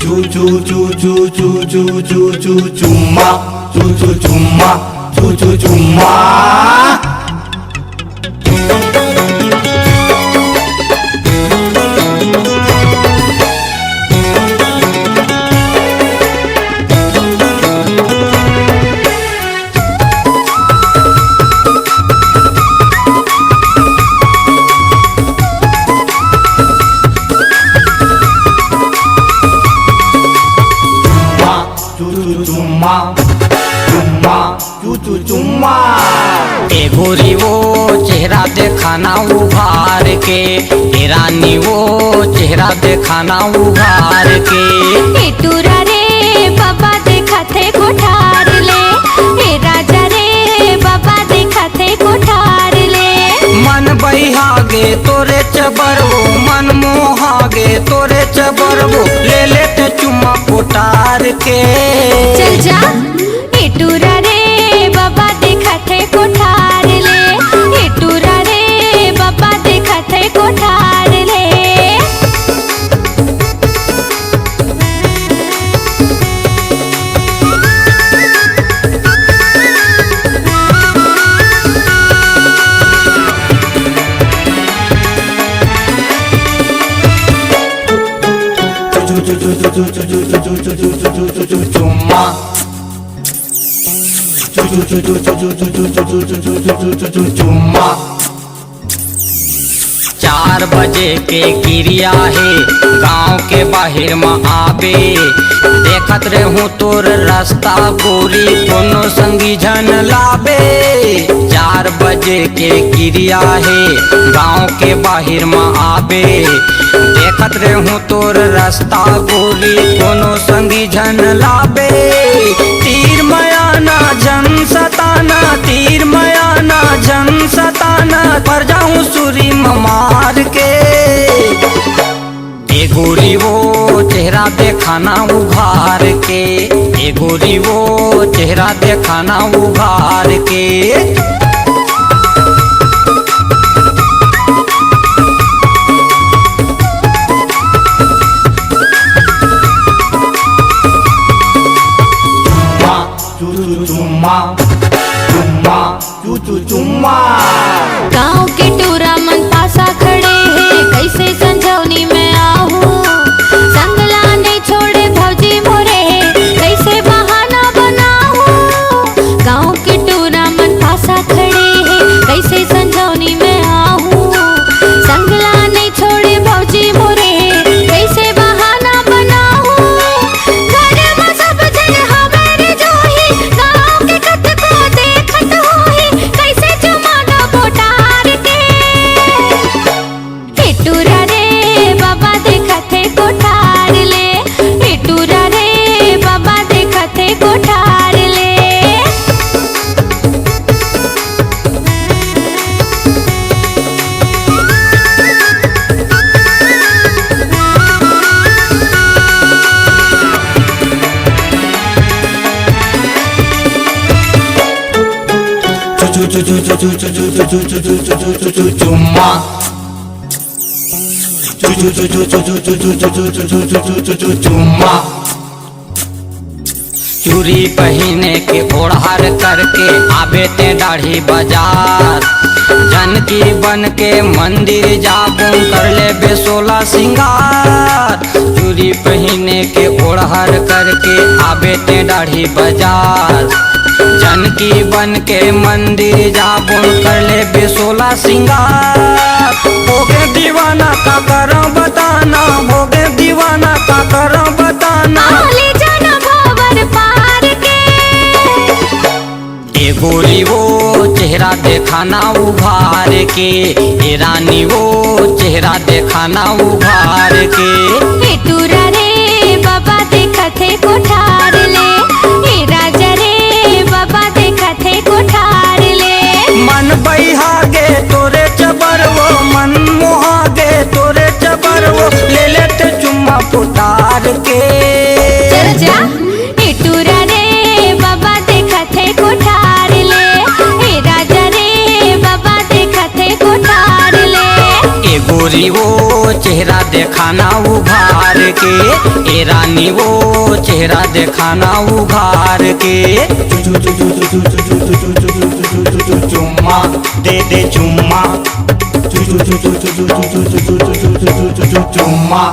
चू चू चू चू चू चू चू चू चुम्मा चू चू चुम्मा चू चू चुम्मा। चुम्मा चुम्मा चू चू चुम्मा। ए गोरी वो चेहरा देखाना उभार के, ए रानी वो चेहरा देखाना उभार के। ए टूरा रे बाबा देखा थे कोठार ले, ए राजा रे बाबा देखा थे कोठार ले। मन बहिहागे तोरे चबरवो, मन मोहागे तोरे चबरवो, ले लेते चुम्मा कोटार के। चल जा ए टूरा रे बाबा देखा थे कोठार ले, ए टूरा रे बाबा देखा थे कोठार ले। चुम्मा 4 बजे के क्रिया है गांव के बाहर में आबे, देखत रहूं तोर रास्ता गोरी दोनों संगी जन लाबे। 4 बजे के क्रिया है गांव के बाहर में आबे, देखत रहूं तोर रास्ता गोरी दोनों संगी जन लाबे। तीर मयाना जन सताना, तीर मयाना जन सताना, पर जाऊं सूरी मार के। ए गोरी वो चेहरा देखाना उभार के, ए गोरी वो चेहरा देखाना उभार के। चुम्मा चुम्मा चू चू चुम्मा। गाँव के टूरा मन पासा खड़े हैं, कैसे संजौनी में आहूं। संगला नहीं छोड़े भौजी मोरे, कैसे बहाना बनाऊं। गाँव के टूरा मन पासा खड़े हैं, कैसे संजौनी में आहूं। संगला नहीं छोड़े भौजी मोरे, कैसे बहाना बनाऊं। घर में सब जन हमारे जोही, गाँव के कत को देखत होही, कैसे जमाना बोटार के। ए टूरा रे बाबा देखा थे कोठार ले, ए टूरा रे बाबा देखा थे कोठार ले। चुम्मा चुम्मा। चूड़ी पहने के ओढ़ार करके आबे ते दाढ़ी बाजार, जानकी बन के मंदिर जाबूं कर ले बेसोला सिंगार। चूड़ी पहने के ओढ़ार करके आबे ते दाढ़ी बाजार, जानकी बन के मंदिर जाबूं कर ले बेसोला सिंगार। भोगे दीवाना का करो बताना, भोगे दीवाना का करो बताना। ले जाना भावर पार के। ए गोरी वो चेहरा देखाना उभार के, ए रानी वो चेहरा देखाना उभार के। ए टूरा रे बाबा देखा थे कोठार ले, ए राजा रे बाबा देखा थे कोठार ले। मन बहिहागे तोरे चबरवो, मन मोहागे तोरे चबरवो, ले लेते चुम्मा पुतार के। चल जा ए टूरा रे बाबा देखा थे कोठार ले, ए राजा रे बाबा देखा थे कोठार ले। ए गोरी गोरी वो चेहरा देखाना उघार के, ए रानी वो चेहरा देखाना उघार के। चुम्मा दे दे चुम्मा, चुम्मा